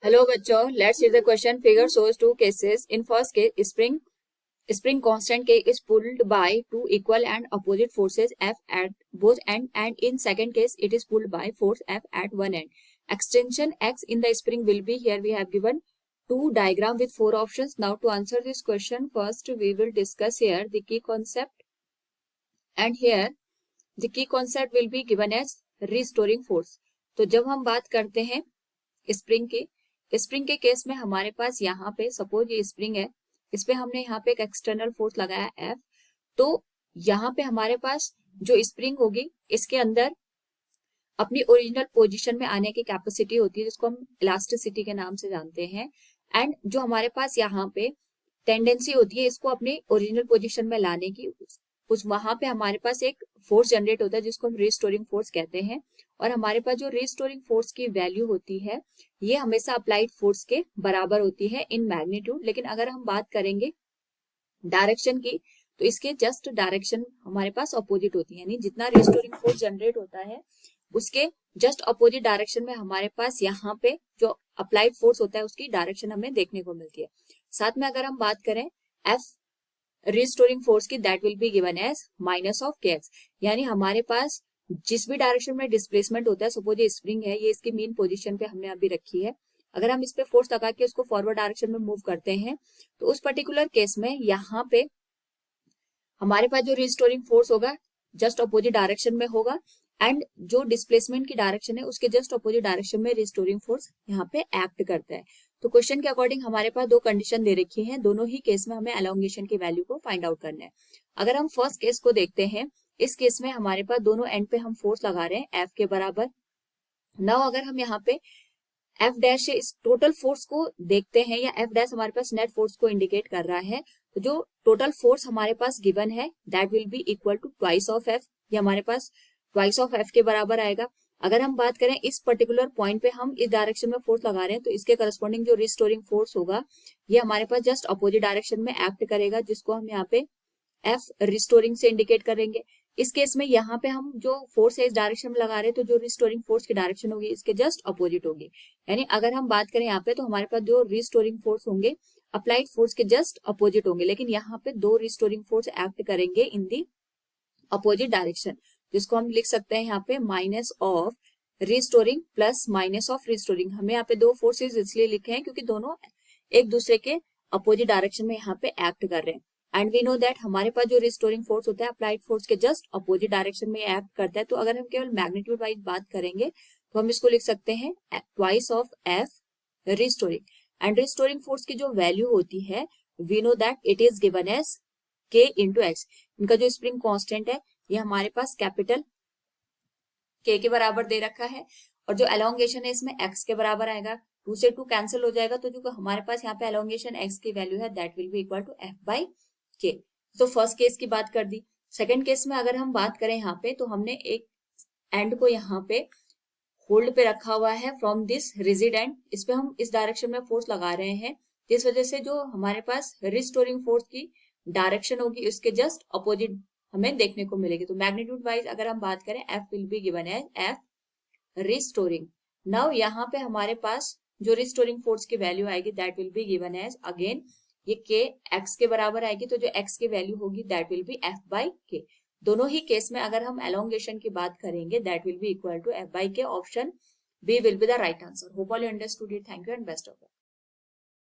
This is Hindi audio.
Hello बच्चों, let's see the question. Figure shows two cases. In first case, spring constant K is pulled by two equal and opposite forces F at both ends, and in second case it is pulled by force F at one end. Extension X in the spring will be, here we have given two diagram with four options. Now to answer this question, first we will discuss here the key concept, and here the key concept will be given as restoring force. तो जब हम बात करते हैं स्प्रिंग के केस में हमारे पास यहाँ पे सपोज ये स्प्रिंग है, इस पे हमने यहाँ पे एक एक्सटर्नल फोर्स लगाया F, तो यहाँ पे हमारे पास जो स्प्रिंग होगी इसके अंदर अपनी ओरिजिनल पोजीशन में आने की कैपेसिटी होती है जिसको हम इलास्टिसिटी के नाम से जानते हैं। एंड जो हमारे पास यहाँ पे टेंडेंसी होती है इसको अपनी ओरिजिनल पोजीशन में लाने की, उस वहां पे हमारे पास एक फोर्स जनरेट होता है जिसको हम रिस्टोरिंग फोर्स कहते हैं। और हमारे पास जो रिस्टोरिंग फोर्स की वैल्यू होती है ये हमेशा अप्लाइड फोर्स के बराबर होती है इन मैग्नीट्यूड। लेकिन अगर हम बात करेंगे डायरेक्शन की तो इसके जस्ट डायरेक्शन हमारे पास अपोजिट होती है, यानी जितना रिस्टोरिंग फोर्स जनरेट होता है उसके जस्ट अपोजिट डायरेक्शन में हमारे पास यहाँ पे जो अप्लाइड फोर्स होता है उसकी डायरेक्शन हमें देखने को मिलती है। साथ में अगर हम बात करें एफ रिस्टोरिंग फोर्स की, that will be given as minus of K X, यानी हमारे पास जिस भी डायरेक्शन में डिस्प्लेसमेंट होता है, सपोज ये स्प्रिंग है, ये इसकी मीन पोजीशन पे हमने अभी रखी है, अगर हम इस पे फोर्स लगा के उसको फॉरवर्ड डायरेक्शन में मूव करते हैं तो उस पर्टिकुलर केस में यहाँ पे हमारे पास जो रिस्टोरिंग फोर्स होगा जस्ट अपोजिट डायरेक्शन में होगा, एंड जो डिस्प्लेसमेंट की डायरेक्शन है उसके जस्ट अपोजिट डायरेक्शन में रिस्टोरिंग फोर्स यहाँ पे एक्ट करता है। तो क्वेश्चन के अकॉर्डिंग हमारे पास दो कंडीशन दे रखी है, दोनों ही केस में हमें एलोंगेशन की वैल्यू को फाइंड आउट करना है। अगर हम फर्स्ट केस को देखते हैं, इस केस में हमारे पास दोनों एंड पे हम फोर्स लगा रहे हैं एफ के बराबर। नाउ अगर हम यहाँ पे एफ डैश से इस टोटल फोर्स को देखते हैं, या एफ डैश हमारे पास नेट फोर्स को इंडिकेट कर रहा है, तो जो टोटल फोर्स हमारे पास गिवन है that will be equal to twice of F, ये हमारे पास ट्वाइस ऑफ एफ के बराबर आएगा। अगर हम बात करें इस पर्टिकुलर पॉइंट पे हम इस डायरेक्शन में फोर्स लगा रहे हैं तो इसके करस्पॉन्डिंग जो रिस्टोरिंग फोर्स होगा ये हमारे पास जस्ट अपोजिट डायरेक्शन में एक्ट करेगा, जिसको हम यहाँ पे एफ रिस्टोरिंग से इंडिकेट करेंगे। इस केस में यहाँ पे हम जो फोर्स है इस डायरेक्शन में लगा रहे हैं तो जो रिस्टोरिंग फोर्स की डायरेक्शन होगी इसके जस्ट अपोजिट होगी, यानी अगर हम बात करें यहाँ पे तो हमारे पास जो रिस्टोरिंग फोर्स होंगे अप्लाइड फोर्स के जस्ट अपोजिट होंगे, लेकिन यहाँ पे दो रिस्टोरिंग फोर्स एक्ट करेंगे इन दी अपोजिट डायरेक्शन, जिसको हम लिख सकते हैं यहाँ पे minus of restoring plus minus of restoring. हमें यहाँ पे दो फोर्सेज इसलिए लिखे हैं क्योंकि दोनों एक दूसरे के अपोजिट डायरेक्शन में यहाँ पे एक्ट कर रहे हैं। एंड वी नो दैट हमारे पास जो रिस्टोरिंग फोर्स होता है अप्लाइड फोर्स के जस्ट अपोजिट डायरेक्शन में एक्ट करता है। तो अगर हम केवल मैग्नीट्यूड वाइज बात करेंगे तो हम इसको लिख सकते हैं twice of F restoring. And restoring force की जो वैल्यू होती है we know that it is given as K into X. इनका जो स्प्रिंग कांस्टेंट है ये हमारे पास कैपिटल के बराबर दे रखा है, और जो एलोंगेशन है इसमें एक्स के बराबर आएगा, 2 से 2 कैंसिल हो जाएगा, तो जो हमारे पास यहाँ पे एलोंगेशन एक्स की वैल्यू है that will be equal to F by K. तो फर्स्ट केस की बात कर दी। सेकंड केस में अगर हम बात करें यहाँ पे तो हमने एक एंड को यहाँ पे होल्ड पे रखा हुआ है फ्रॉम दिस रिजिड एंड, इस पे हम इस डायरेक्शन में फोर्स लगा रहे हैं, जिस वजह से जो हमारे पास रिस्टोरिंग फोर्स की डायरेक्शन होगी उसके जस्ट अपोजिट हमें देखने को मिलेगी। तो मैग्नीट्यूड वाइज अगर हम बात करें F will be given as F restoring. Now यहाँ पे हमारे पास जो रिस्टोरिंग फोर्स की वैल्यू आएगी that will be given as again ये के एक्स के बराबर आएगी, तो जो एक्स की वैल्यू होगी that will B F by के। दोनों ही केस में अगर हम एलोंगेशन की बात करेंगे that will be equal to F by K. Option B will be the right answer. Hope all you understood it. Thank you and best of luck.